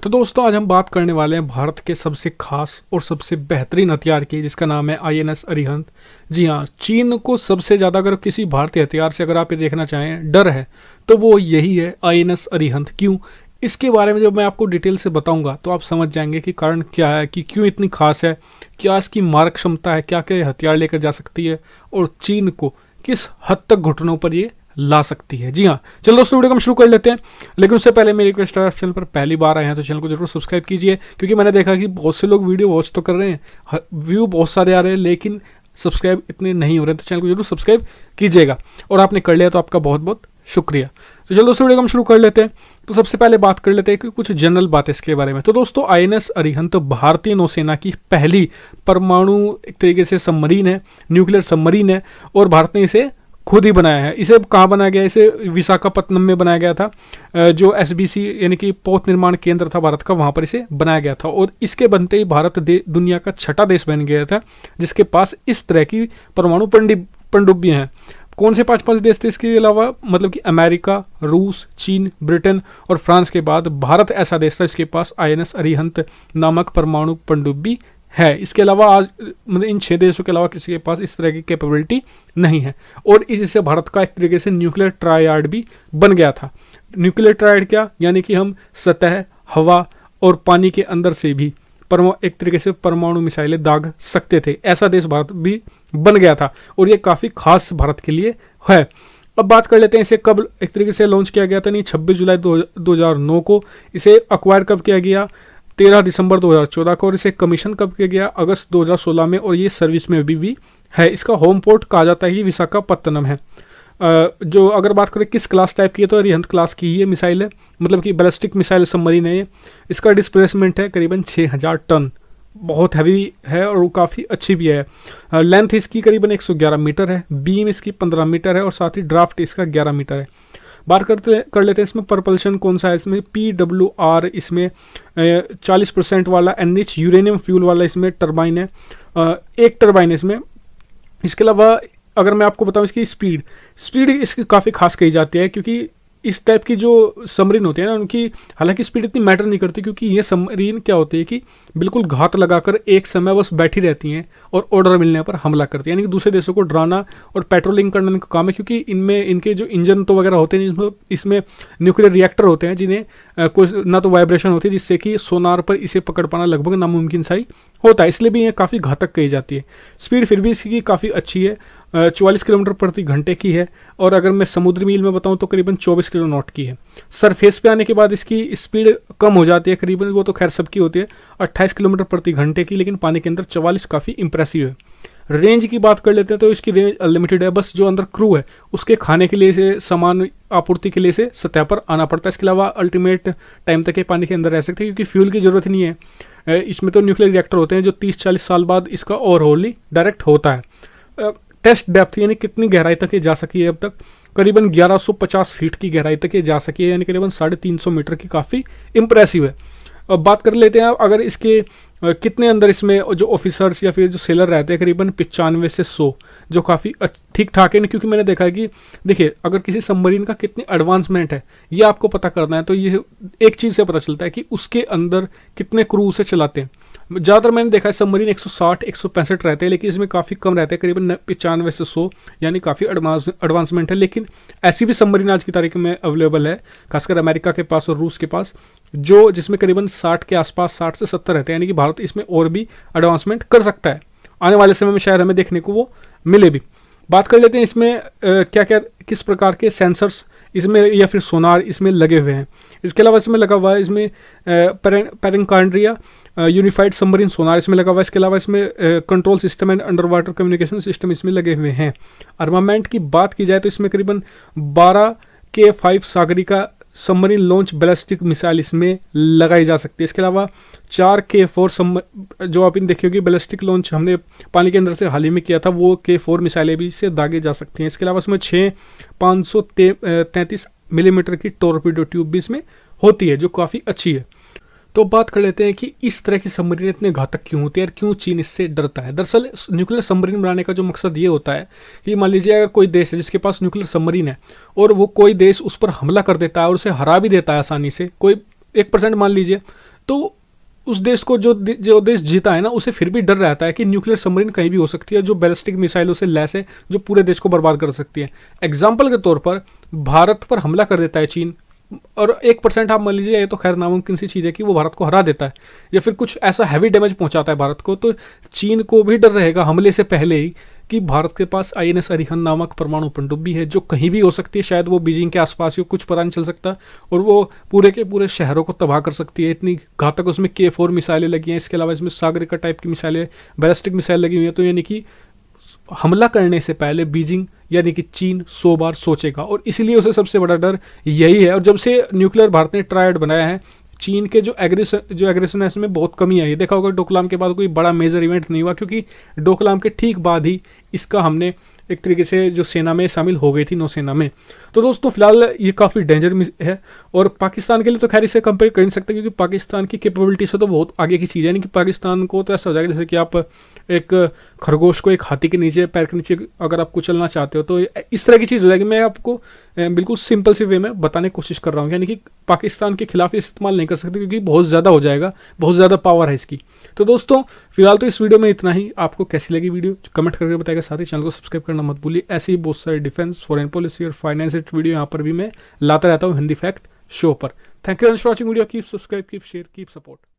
तो दोस्तों आज हम बात करने वाले हैं भारत के सबसे खास और सबसे बेहतरीन हथियार की, जिसका नाम है आईएनएस अरिहंत। जी हाँ, चीन को सबसे ज़्यादा अगर किसी भारतीय हथियार से अगर आप ये देखना चाहें डर है तो वो यही है आईएनएस अरिहंत। क्यों? इसके बारे में जब मैं आपको डिटेल से बताऊंगा तो आप समझ जाएंगे कि कारण क्या है, कि क्यों इतनी खास है, क्या इसकी मारक क्षमता है, क्या क्या हथियार लेकर जा सकती है और चीन को किस हद तक घुटनों पर ये ला सकती है। जी हाँ, चलो दोस्तों वीडियो को हम शुरू कर लेते हैं। लेकिन उससे पहले मेरी रिक्वेस्ट है, आप चैनल पर पहली बार आए हैं तो चैनल को जरूर सब्सक्राइब कीजिए, क्योंकि मैंने देखा कि बहुत से लोग वीडियो वॉच तो कर रहे हैं, व्यू बहुत सारे आ रहे हैं, लेकिन सब्सक्राइब इतने नहीं हो रहे, तो चैनल को जरूर सब्सक्राइब कीजिएगा। और आपने कर लिया तो आपका बहुत बहुत शुक्रिया। तो चलो दोस्तों वीडियो को हम शुरू कर लेते हैं। तो सबसे पहले बात कर लेते हैं कि कुछ जनरल बातें इसके बारे में। तो दोस्तों आईएनएस अरिहंत भारतीय नौसेना की पहली परमाणु एक तरीके से सबमरीन है, न्यूक्लियर सबमरीन है, और भारत ने इसे खुद ही बनाया है। इसे कहाँ बनाया गया? इसे विशाखापत्तनम में बनाया गया था, जो एसबीसी यानी कि पोत निर्माण केंद्र था भारत का, वहाँ पर इसे बनाया गया था। और इसके बनते ही भारत दुनिया का छठा देश बन गया था जिसके पास इस तरह की परमाणु पनडुब्बियां हैं। कौन से पांच देश थे इसके अलावा? मतलब कि अमेरिका, रूस, चीन, ब्रिटेन और फ्रांस के बाद भारत ऐसा देश था जिसके पास आईएनएस अरिहंत नामक परमाणु पनडुब्बी है। इसके अलावा आज मतलब इन 6 देशों के अलावा किसी के पास इस तरह की कैपेबिलिटी नहीं है। और इससे भारत का एक तरीके से न्यूक्लियर ट्रायड भी बन गया था। न्यूक्लियर ट्रायड क्या? यानी कि हम सतह, हवा और पानी के अंदर से भी एक तरीके से परमाणु मिसाइलें दाग सकते थे। ऐसा देश भारत भी बन गया था और ये काफ़ी खास भारत के लिए है। अब बात कर लेते हैं इसे कब एक तरीके से लॉन्च किया गया था। नहीं, 26 जुलाई 2009 को इसे अक्वायर कब किया गया? 13 दिसंबर 2014 को। और इसे कमीशन कब किया गया? अगस्त 2016 में। और ये सर्विस में भी है। इसका होम पोर्ट कहा जाता है कि विशाखापत्तनम है। जो अगर बात करें किस क्लास टाइप की है, तो अरिहंत क्लास की ये मिसाइल है, मतलब कि बैलिस्टिक मिसाइल सबमरीन है ये। इसका डिस्प्लेसमेंट है करीबन 6000 टन, बहुत हैवी है और वो काफ़ी अच्छी भी है। लेंथ इसकी करीबन 111 मीटर है, बीम इसकी 15 मीटर है और साथ ही ड्राफ्ट इसका 11 मीटर है। बात कर लेते हैं इसमें प्रपल्शन कौन सा है। इसमें PWR, इसमें 40% वाला एनरिच यूरेनियम फ्यूल वाला इसमें टरबाइन है, एक टरबाइन इसमें। इसके अलावा अगर मैं आपको बताऊं इसकी स्पीड इसकी काफ़ी खास कही जाती है, क्योंकि इस टाइप की जो सबमरीन होती है ना, उनकी हालांकि स्पीड इतनी मैटर नहीं करती, क्योंकि ये सबमरीन क्या होती है कि बिल्कुल घात लगाकर एक समय बस बैठी रहती हैं और ऑर्डर मिलने पर हमला करती हैं, यानी कि दूसरे देशों को डराना और पेट्रोलिंग करने का काम है। क्योंकि इनमें इनके जो इंजन तो वगैरह होते हैं, इसमें न्यूक्लियर रिएक्टर होते हैं जिन्हें कोई ना तो वाइब्रेशन होती है, जिससे कि सोनार पर इसे पकड़ पाना लगभग नामुमकिन सा ही होता है। इसलिए भी ये काफ़ी घातक कही जाती है। स्पीड फिर भी इसकी काफ़ी अच्छी है, 44 किलोमीटर प्रति घंटे की है। और अगर मैं समुद्री मील में बताऊं तो करीबन 24 किलो नॉट की है। सरफेस पे आने के बाद इसकी स्पीड कम हो जाती है करीबन, वो तो खैर सबकी होती है, 28 किलोमीटर प्रति घंटे की, लेकिन पानी के अंदर 44 काफ़ी इंप्रेसिव है। रेंज की बात कर लेते हैं तो इसकी रेंज अनलिमिटेड है, बस जो अंदर क्रू है उसके खाने के लिए से सामान आपूर्ति के लिए से सतह पर आना पड़ता है। इसके अलावा अल्टीमेट टाइम तक ये पानी के अंदर रह सकते हैं, क्योंकि फ्यूल की ज़रूरत नहीं है। इसमें तो न्यूक्लियर रिएक्टर होते हैं जो 30-40 साल बाद इसका ओवरहॉल ही डायरेक्ट होता है। टेस्ट डेप्थ यानी कितनी गहराई तक ये जा सकी है अब तक? करीबन 1150 फीट की गहराई तक ये जा सकी है, यानी करीबन 350 मीटर की, काफ़ी इंप्रेसिव है। अब बात कर लेते हैं अगर इसके कितने अंदर इसमें जो ऑफिसर्स या फिर जो सेलर रहते हैं, करीबन 95 से 100, जो काफ़ी ठीक ठाक है। क्योंकि मैंने देखा है कि देखिए, अगर किसी सबमरीन का कितनी एडवांसमेंट है ये आपको पता करना है, तो ये एक चीज़ से पता चलता है कि उसके अंदर कितने क्रू से चलाते हैं। ज़्यादातर मैंने देखा है सबमरीन 160-165 रहते हैं, लेकिन इसमें काफ़ी कम रहते हैं, करीबन 95 से 100, यानी काफ़ी एडवांसमेंट है। लेकिन ऐसी भी सबमरीन आज की तारीख में अवेलेबल है, खासकर अमेरिका के पास और रूस के पास, जो जिसमें करीबन 60 के आसपास, 60 से 70 रहते हैं, यानी कि भारत इसमें और भी एडवांसमेंट कर सकता है। आने वाले समय में शायद हमें देखने को वो मिले भी। बात कर लेते हैं इसमें क्या क्या किस प्रकार के सेंसर्स इसमें या फिर सोनार इसमें लगे हुए हैं। इसके अलावा इसमें लगा हुआ है इसमें पेरेंकांड्रिया यूनिफाइड सबमरीन सोनार इसमें लगा हुआ है। इसके अलावा इसमें control system and under water communication system इसमें लगे हुए हैं। आर्मामेंट की बात की जाए तो इसमें करीबन 12 K5 Sagarika submarine launch ballistic missile इसमें लगाई जा सकती है। इसके अलावा 4 K4 जो आप इन देखी होगी बैलिस्टिक लॉन्च हमने पानी के अंदर से हाल ही में किया था, वो K4 मिसाइलें भी इससे दागे जा सकती हैं। इसके अलावा इसमें 6 533 मिलीमीटर की टॉर्पीडो ट्यूब भी इसमें होती है, जो काफ़ी अच्छी है। तो बात कर लेते हैं कि इस तरह की सबमरीन इतने घातक क्यों होती है और क्यों चीन इससे डरता है। दरअसल न्यूक्लियर सबमरीन बनाने का जो मकसद ये होता है कि मान लीजिए अगर कोई देश है जिसके पास न्यूक्लियर सबमरीन है और वो कोई देश उस पर हमला कर देता है और उसे हरा भी देता है आसानी से, कोई 1% मान लीजिए तो उस देश को जो देश जीता है ना, उसे फिर भी डर रहता है कि न्यूक्लियर सबमरीन कहीं भी हो सकती है जो बैलिस्टिक मिसाइलों से लैस है, जो पूरे देश को बर्बाद कर सकती है। एग्जाम्पल के तौर पर भारत पर हमला कर देता है चीन, और 1% आप मान लीजिए, ये तो खैर नामुमकिन सी चीज़ है कि वो भारत को हरा देता है, या फिर कुछ ऐसा हैवी डैमेज पहुंचाता है भारत को, तो चीन को भी डर रहेगा हमले से पहले ही कि भारत के पास INS अरिहंत नामक परमाणु पनडुब्बी है जो कहीं भी हो सकती है, शायद वो बीजिंग के आसपास ही, कुछ पता नहीं चल सकता, और वो पूरे के पूरे शहरों को तबाह कर सकती है। इतनी घातक उसमें K4 मिसाइलें लगी हैं, इसके अलावा इसमें सागरिका टाइप की मिसाइलें, बैलिस्टिक मिसाइल लगी हुई हैं। तो यानी कि हमला करने से पहले बीजिंग यानी कि चीन 100 बार सोचेगा, और इसीलिए उसे सबसे बड़ा डर यही है। और जब से न्यूक्लियर भारत ने ट्रायड बनाया है, चीन के जो एग्रेशन है इसमें बहुत कमी आई है। देखा होगा डोकलाम के बाद कोई बड़ा मेजर इवेंट नहीं हुआ, क्योंकि डोकलाम के ठीक बाद ही इसका हमने एक तरीके से जो सेना में शामिल हो गई थी, नौसेना में। तो दोस्तों फिलहाल ये काफ़ी डेंजर है, और पाकिस्तान के लिए तो खैर इसे कंपेयर कर नहीं सकते, क्योंकि पाकिस्तान की कैपेबिलिटी से तो बहुत आगे की चीज़ है। यानी कि पाकिस्तान को तो ऐसा हो जाएगा जैसे कि आप एक खरगोश को एक हाथी के नीचे, पैर के नीचे अगर आपको चलना चाहते हो, तो इस तरह की चीज़ हो जाएगी। मैं आपको बिल्कुल सिंपल सी वे में बताने की कोशिश कर रहा हूँ, यानी कि पाकिस्तान के खिलाफ इस्तेमाल नहीं कर सकते, क्योंकि बहुत ज़्यादा हो जाएगा, बहुत ज़्यादा पावर है इसकी। तो दोस्तों फिलहाल तो इस वीडियो में इतना ही। आपको कैसी लगी वीडियो कमेंट करके बताएगा, साथ ही चैनल को सब्सक्राइब करना मत भूलिए। ऐसे ही बहुत सारे डिफेंस, फॉरेन पॉलिसी और फाइनेंस वीडियो यहाँ पर भी मैं लाता रहता हूँ हिंदी फैक्ट शो पर। Thank you for watching video. Keep subscribe, keep share, keep support.